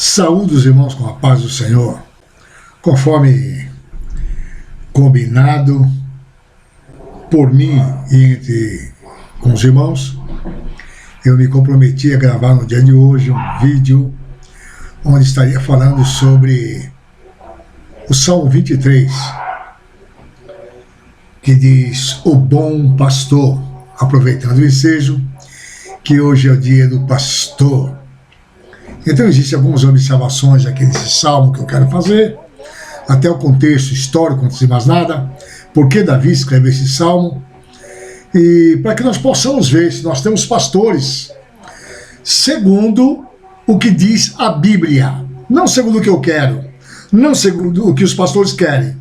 Saúde os irmãos com a paz do Senhor, conforme combinado por mim e com os irmãos. Eu me comprometi a gravar no dia de hoje um vídeo onde estaria falando sobre o Salmo 23, que diz: o bom pastor, aproveitando o ensejo que hoje é o dia do pastor. Então existem algumas observações aqui nesse salmo que eu quero fazer, até o contexto histórico, antes de mais nada, por que Davi escreveu esse salmo, e para que nós possamos ver se nós temos pastores segundo o que diz a Bíblia, não segundo o que eu quero, não segundo o que os pastores querem,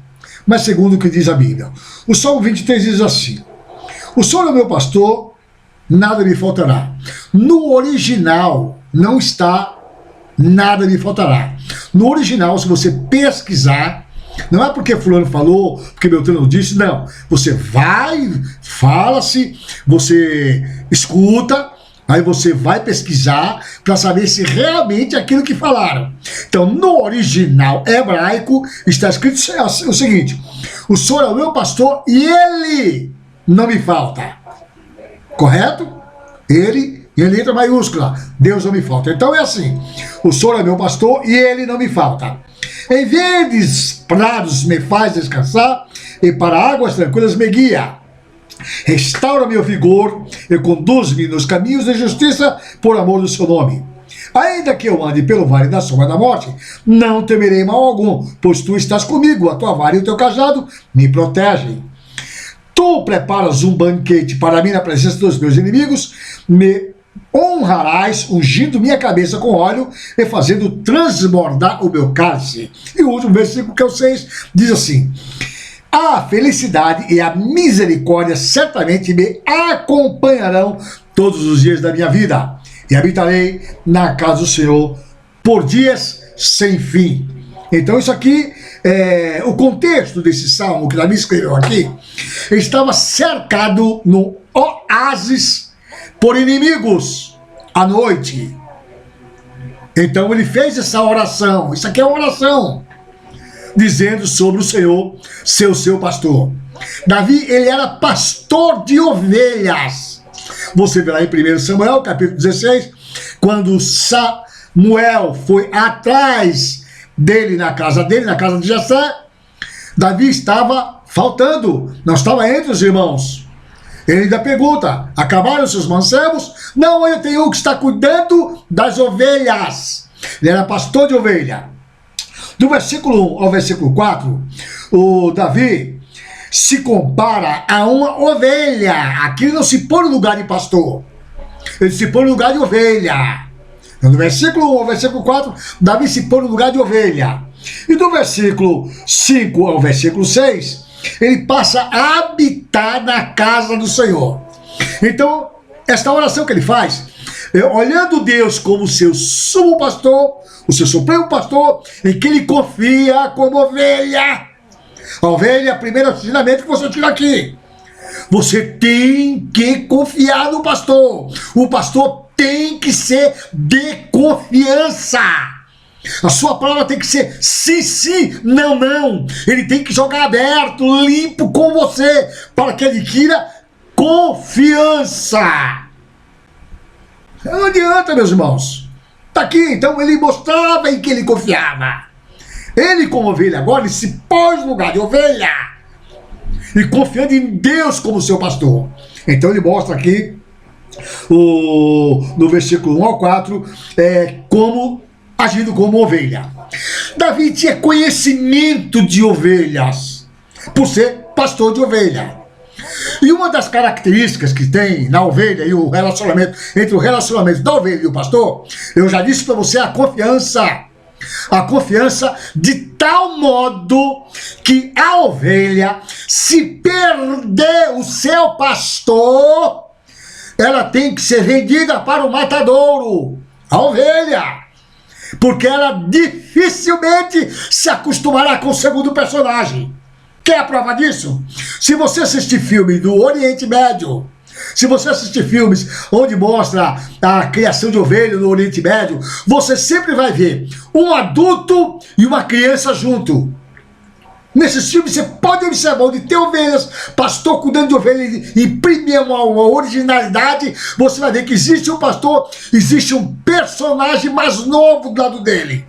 mas segundo o que diz a Bíblia. O Salmo 23 diz assim: o Senhor é meu pastor, nada me faltará. No original não está nada me faltará. No original, se você pesquisar, não é porque fulano falou, porque Beltrano disse, não. Você vai, fala-se, você escuta, aí você vai pesquisar para saber se realmente é aquilo que falaram. Então, no original hebraico, está escrito o seguinte: o Senhor é o meu pastor e Ele não me falta. Correto? Ele, em letra maiúscula, Deus não me falta. Então é assim: o Senhor é meu pastor e Ele não me falta. Em verdes prados me faz descansar, e para águas tranquilas me guia. Restaura meu vigor e conduz-me nos caminhos de justiça por amor do seu nome. Ainda que eu ande pelo vale da sombra da morte, não temerei mal algum, pois tu estás comigo, a tua vara e o teu cajado me protegem. Tu preparas um banquete para mim na presença dos meus inimigos, me honrarás, ungindo minha cabeça com óleo e fazendo transbordar o meu cálice. E o último versículo, que é o 6, diz assim: a felicidade e a misericórdia certamente me acompanharão todos os dias da minha vida, e habitarei na casa do Senhor por dias sem fim. Então isso aqui, o contexto desse salmo que Davi escreveu aqui, ele estava cercado no oásis por inimigos à noite. Então ele fez essa oração, isso aqui é uma oração, dizendo sobre o Senhor, seu pastor. Davi, ele era pastor de ovelhas. Você vê lá em 1 Samuel, capítulo 16, quando Samuel foi atrás dele, na casa de Jessé, Davi estava faltando, não estava entre os irmãos. Ele ainda pergunta: acabaram seus mancebos? Não, eu tenho um que está cuidando das ovelhas. Ele era pastor de ovelha. Do versículo 1 ao versículo 4, o Davi se compara a uma ovelha. Aqui ele não se põe no lugar de pastor, ele se põe no lugar de ovelha. Do versículo 1 ao versículo 4, Davi se põe no lugar de ovelha. E do versículo 5 ao versículo 6, ele passa a habitar na casa do Senhor. Então, esta oração que ele faz, olhando Deus como seu sumo pastor, o seu supremo pastor, em que ele confia como ovelha. A ovelha, primeiro ensinamento que você tira aqui: você tem que confiar no pastor. O pastor tem que ser de confiança. A sua palavra tem que ser sim, sim, não, não. Ele tem que jogar aberto, limpo com você, para que adquira confiança. Não adianta, meus irmãos. Está aqui, então ele mostrava em que ele confiava. Ele, como ovelha, agora ele se pôs no lugar de ovelha e confiando em Deus como seu pastor. Então ele mostra aqui, no versículo 1 ao 4, como agindo como ovelha. Davi tinha conhecimento de ovelhas, por ser pastor de ovelha. E uma das características que tem na ovelha e o relacionamento, entre o relacionamento da ovelha e o pastor, eu já disse para você, a confiança. A confiança de tal modo que a ovelha, se perder o seu pastor, ela tem que ser vendida para o matadouro. A ovelha. Porque ela dificilmente se acostumará com o segundo personagem. Quer a prova disso? Se você assistir filme do Oriente Médio, Se você assistir filmes onde mostra a criação de ovelha no Oriente Médio, você sempre vai ver um adulto e uma criança junto. Nesses filmes você pode observar onde tem ovelhas, pastor cuidando de ovelhas, imprime uma originalidade, você vai ver que existe um pastor, existe um personagem mais novo do lado dele.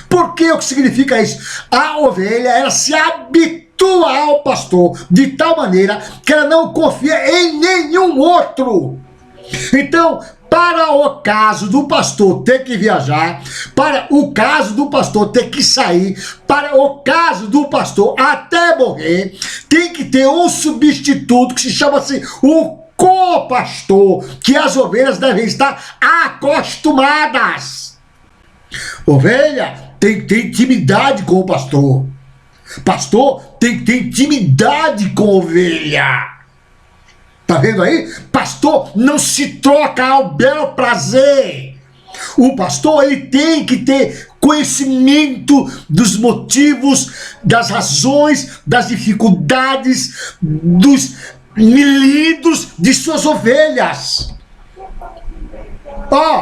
Por que o que significa isso? A ovelha, ela se habitua ao pastor de tal maneira que ela não confia em nenhum outro. Então, para o caso do pastor ter que viajar, para o caso do pastor ter que sair, para o caso do pastor até morrer, tem que ter um substituto que se chama assim o co-pastor, que as ovelhas devem estar acostumadas. Ovelha tem que ter intimidade com o pastor. Pastor tem que ter intimidade com a ovelha. Tá vendo aí? Pastor não se troca ao bel prazer. O pastor, ele tem que ter conhecimento dos motivos, das razões, das dificuldades, dos milímetros de suas ovelhas.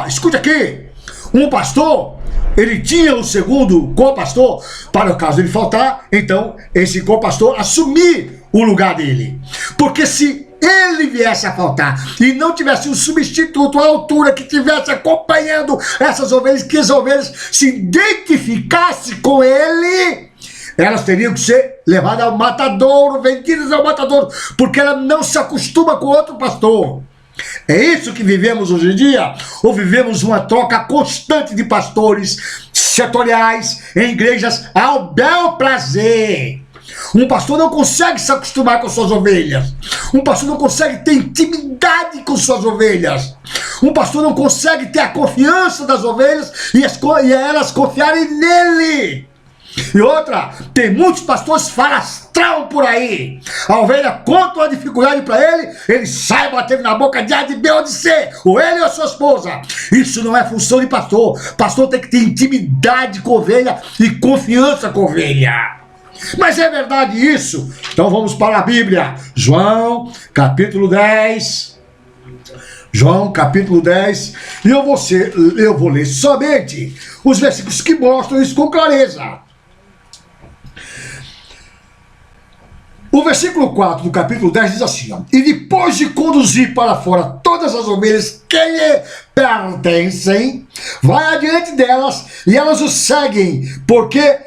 Escute aqui. Um pastor, ele tinha um segundo co-pastor, para o caso dele faltar, então esse co-pastor assumir o lugar dele. Porque se ele viesse a faltar e não tivesse um substituto à altura que estivesse acompanhando essas ovelhas, que as ovelhas se identificassem com ele, elas teriam que ser levadas ao matadouro, vendidas ao matadouro, porque ela não se acostuma com outro pastor. É isso que vivemos hoje em dia? Ou vivemos uma troca constante de pastores setoriais em igrejas ao bel prazer? Um pastor não consegue se acostumar com suas ovelhas. Um pastor não consegue ter intimidade com suas ovelhas. Um pastor não consegue ter a confiança das ovelhas e elas confiarem nele. E outra, tem muitos pastores falastrão por aí. A ovelha conta uma dificuldade para ele sai batendo na boca de A, de B ou de C, ou ele ou a sua esposa. Isso não é função de pastor. Pastor tem que ter intimidade com a ovelha e confiança com a ovelha. Mas é verdade isso? Então vamos para a Bíblia. João, capítulo 10. João, capítulo 10. E eu vou ler somente os versículos que mostram isso com clareza. O versículo 4 do capítulo 10 diz assim, e depois de conduzir para fora todas as ovelhas que lhe pertencem, vai adiante delas e elas o seguem, porque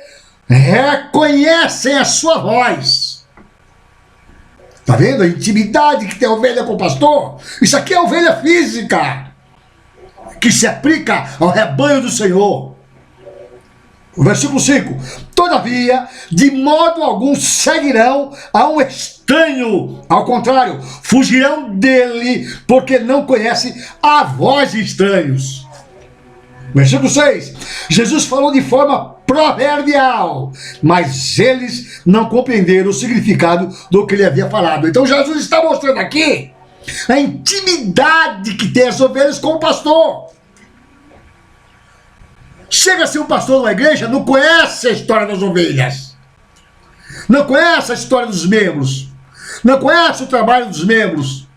reconhecem a sua voz. Tá vendo a intimidade que tem a ovelha com o pastor? Isso aqui é a ovelha física, que se aplica ao rebanho do Senhor. O versículo 5, todavia, de modo algum seguirão a um estranho, ao contrário, fugirão dele, porque não conhecem a voz de estranhos. Versículo 6, Jesus falou de forma proverbial, mas eles não compreenderam o significado do que ele havia falado. Então Jesus está mostrando aqui a intimidade que tem as ovelhas com o pastor. Chega-se um pastor numa igreja, não conhece a história das ovelhas, não conhece a história dos membros, não conhece o trabalho dos membros,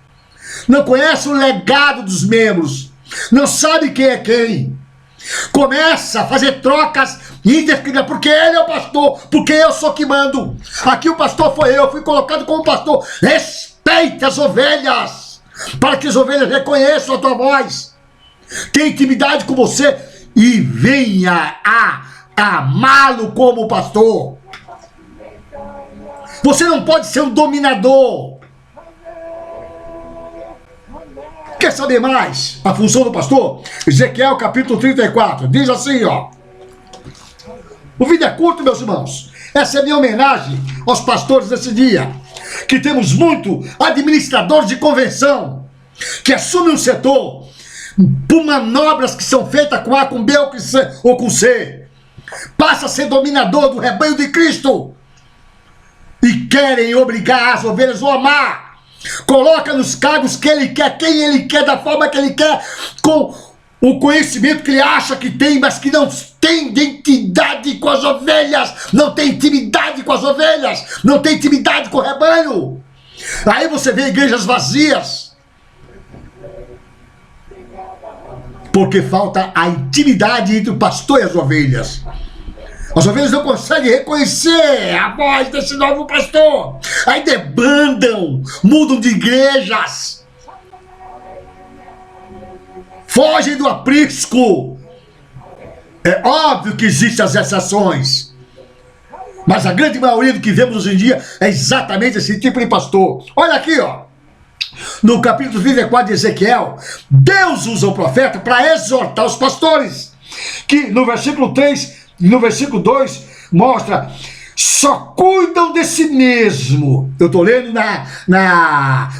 não conhece o legado dos membros, não sabe quem é quem. Começa a fazer trocas indefinidas, porque ele é o pastor, porque eu sou que mando. Aqui o pastor foi eu, fui colocado como pastor. Respeite as ovelhas, para que as ovelhas reconheçam a tua voz, tenha intimidade com você e venha a amá-lo como pastor. Você não pode ser um dominador. Quer saber mais a função do pastor? Ezequiel capítulo 34, diz assim, o vídeo é curto, meus irmãos. Essa é a minha homenagem aos pastores desse dia, que temos muito administradores de convenção, que assumem um setor por manobras que são feitas com A, com B ou com C. Passa a ser dominador do rebanho de Cristo e querem obrigar as ovelhas a amar. Coloca nos cargos que ele quer, quem ele quer, da forma que ele quer, com o conhecimento que ele acha que tem, mas que não tem identidade com as ovelhas, não tem intimidade com as ovelhas, não tem intimidade com o rebanho. Aí você vê igrejas vazias, Porque falta a intimidade entre o pastor e as ovelhas. As ovelhas não conseguem reconhecer a voz desse novo pastor. Aí debandam, mudam de igrejas, fogem do aprisco. É óbvio que existem as exceções, mas a grande maioria do que vemos hoje em dia é exatamente esse tipo de pastor. Olha aqui, ó. No capítulo 34 de Ezequiel, Deus usa o profeta para exortar os pastores, que no versículo 3 e no versículo 2 mostra: só cuidam de si mesmo. Eu estou lendo na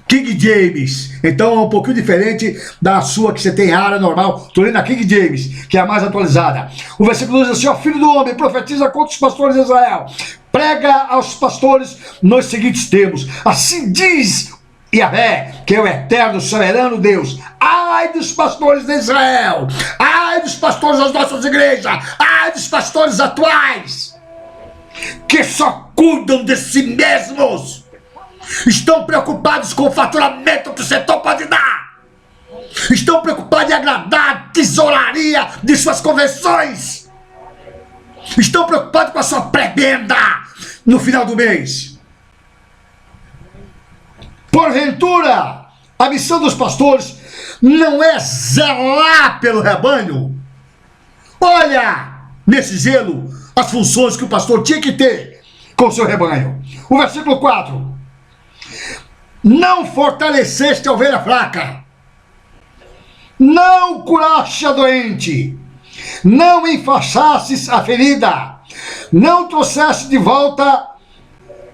King James, então é um pouquinho diferente da sua, que você tem a área normal. Estou lendo na King James, que é a mais atualizada. O versículo 2 diz assim: ó, filho do homem, profetiza contra os pastores de Israel, prega aos pastores nos seguintes termos: assim diz Yahvé, que é o eterno, soberano Deus: ai dos pastores de Israel, ai dos pastores das nossas igrejas, ai dos pastores atuais, que só cuidam de si mesmos, estão preocupados com o faturamento que o setor pode dar, estão preocupados em agradar a tesouraria de suas convenções, estão preocupados com a sua prebenda no final do mês. Porventura, a missão dos pastores não é zelar pelo rebanho? Olha, nesse zelo, as funções que o pastor tinha que ter com o seu rebanho. O versículo 4: não fortaleceste a ovelha fraca, não curaste a doente, não enfaixastes a ferida, não trouxeste de volta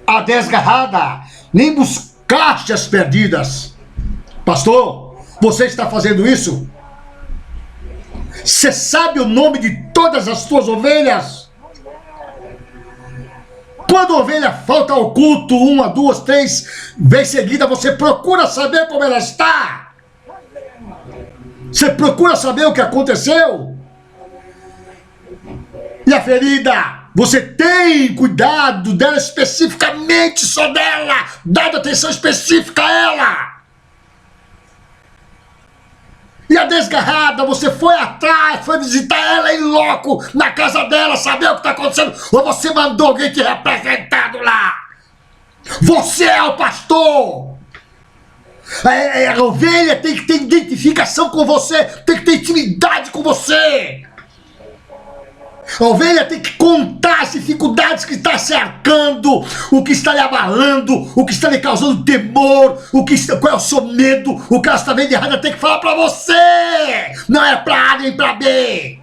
a desgarrada, nem buscaste as perdidas. Pastor, você está fazendo isso? Você sabe o nome de todas as suas ovelhas? Quando a ovelha falta ao culto, 1, 2, 3 vezes seguida, você procura saber como ela está? Você procura saber o que aconteceu? E a ferida? Você tem cuidado dela especificamente, só dela, dado atenção específica a ela. E a desgarrada, você foi atrás, foi visitar ela em loco, na casa dela, saber o que está acontecendo, ou você mandou alguém te representado lá? Você é o pastor. A ovelha tem que ter identificação com você, tem que ter intimidade com você. A ovelha tem que contar as dificuldades que está cercando, o que está lhe abalando, o que está lhe causando temor, qual é o seu medo, o que ela está vendo errado, ela tem que falar para você, não é para A nem para B.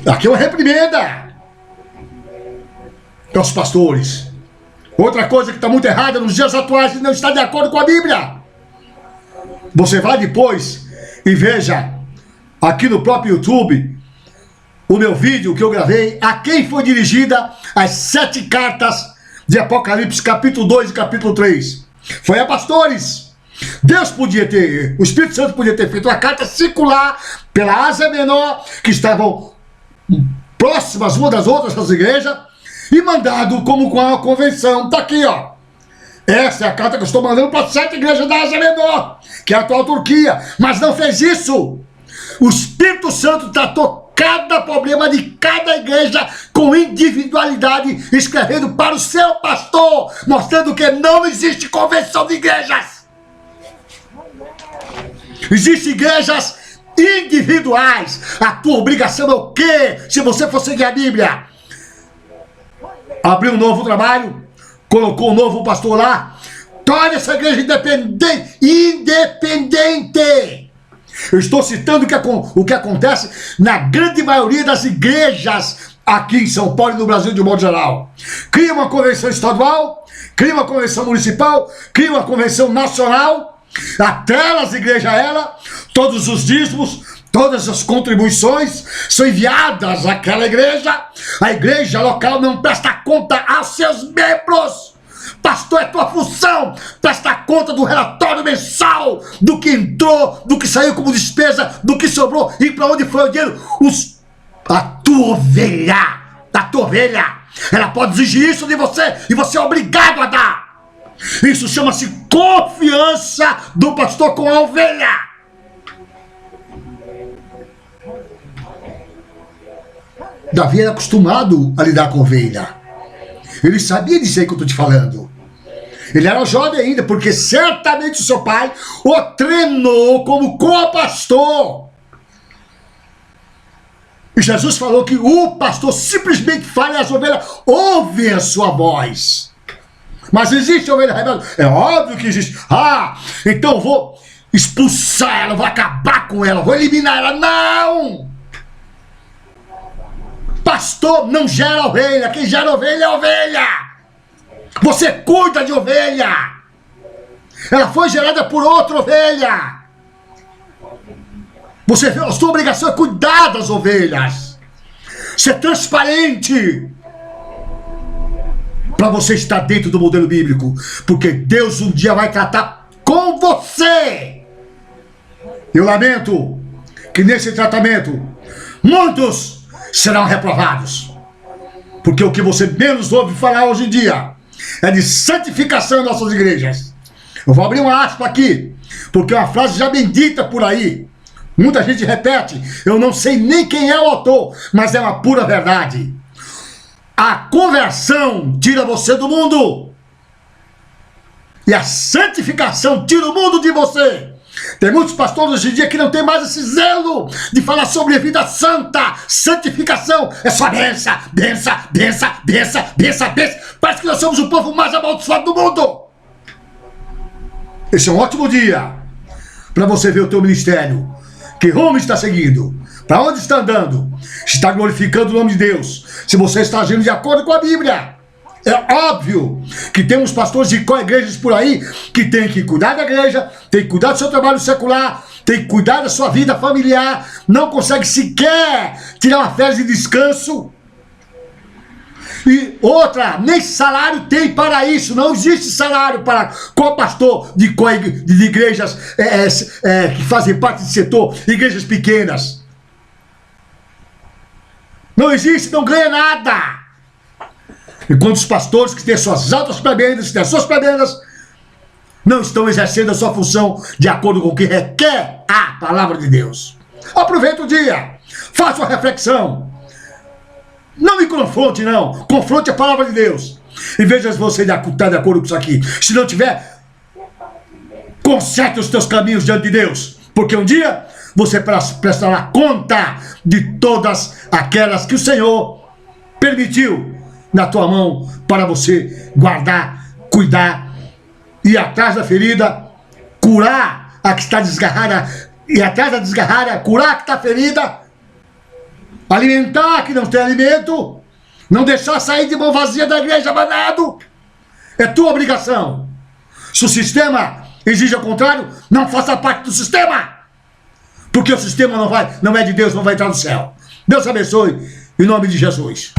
Aqui é uma reprimenda aos pastores. Outra coisa que está muito errada nos dias atuais e não está de acordo com a Bíblia. Você vai depois e veja aqui no próprio YouTube o meu vídeo que eu gravei, a quem foi dirigida as 7 cartas de Apocalipse, capítulo 2 e capítulo 3. Foi a pastores. Deus podia ter, o Espírito Santo podia ter feito uma carta circular pela Ásia Menor, que estavam próximas uma das outras das igrejas, e mandado como com a convenção. Tá aqui, ó. Essa é a carta que eu estou mandando para as 7 igrejas da Ásia Menor, que é a atual Turquia. Mas não fez isso. O Espírito Santo tratou cada problema de cada igreja com individualidade, escrevendo para o seu pastor, mostrando que não existe convenção de igrejas. Existem igrejas individuais. A tua obrigação é o quê? Se você for seguir a Bíblia, abriu um novo trabalho, colocou um novo pastor lá, torne essa igreja independente. Eu estou citando o que acontece na grande maioria das igrejas aqui em São Paulo e no Brasil de um modo geral. Cria uma convenção estadual, cria uma convenção municipal, cria uma convenção nacional, atrela as igrejas a ela, todos os dízimos, todas as contribuições são enviadas àquela igreja, a igreja local não presta conta aos seus membros. Pastor, é tua função prestar conta do relatório mensal, do que entrou, do que saiu como despesa, do que sobrou e para onde foi o dinheiro. A tua ovelha, ela pode exigir isso de você e você é obrigado a dar. Isso chama-se confiança do pastor com a ovelha. Davi era acostumado a lidar com a ovelha. Ele sabia disso aí que eu estou te falando. Ele era jovem ainda, porque certamente o seu pai o treinou como co-pastor. E Jesus falou que o pastor simplesmente fala e as ovelhas ouvem a sua voz. Mas existe ovelha rebelde? É óbvio que existe. Ah, então eu vou expulsar ela, vou acabar com ela, vou eliminar ela. Não! Pastor não gera ovelha, quem gera ovelha é ovelha. Você cuida de ovelha. Ela foi gerada por outra ovelha. A sua obrigação é cuidar das ovelhas. Ser transparente. Para você estar dentro do modelo bíblico. Porque Deus um dia vai tratar com você. Eu lamento que nesse tratamento muitos serão reprovados. Porque o que você menos ouve falar hoje em dia é de santificação em nossas igrejas. Eu vou abrir uma aspa aqui, porque é uma frase já bendita por aí. Muita gente repete, eu não sei nem quem é o autor, mas é uma pura verdade. A conversão tira você do mundo. E a santificação tira o mundo de você. Tem muitos pastores hoje em dia que não tem mais esse zelo de falar sobre a vida santa, santificação. É só benção, benção, benção, benção, benção, benção. Parece que nós somos o povo mais amaldiçoado do mundo. Esse é um ótimo dia para você ver o teu ministério. Que rumo está seguindo? Para onde está andando? Está glorificando o nome de Deus? Se você está agindo de acordo com a Bíblia. É óbvio que temos pastores de igrejas por aí que tem que cuidar da igreja, tem que cuidar do seu trabalho secular, tem que cuidar da sua vida familiar, não consegue sequer tirar uma férias de descanso. E outra, nem salário tem para isso, não existe salário para co-pastor de igrejas que fazem parte do setor, igrejas pequenas. Não existe, não ganha nada. Enquanto os pastores que têm suas altas prebendas, que têm as suas prebendas, não estão exercendo a sua função de acordo com o que requer a palavra de Deus. Aproveite o dia, faça uma reflexão. Não me confronte, não. Confronte a palavra de Deus. E veja se você está de acordo com isso aqui. Se não tiver, conserte os teus caminhos diante de Deus. Porque um dia você prestará conta de todas aquelas que o Senhor permitiu na tua mão para você guardar, cuidar, ir atrás da ferida, curar a que está desgarrada, e atrás da desgarrada, curar a que está ferida, alimentar a que não tem alimento, não deixar sair de mão vazia da igreja abandonado. É tua obrigação. Se o sistema exige ao contrário, não faça parte do sistema. Porque o sistema não é de Deus, não vai entrar no céu. Deus abençoe, em nome de Jesus.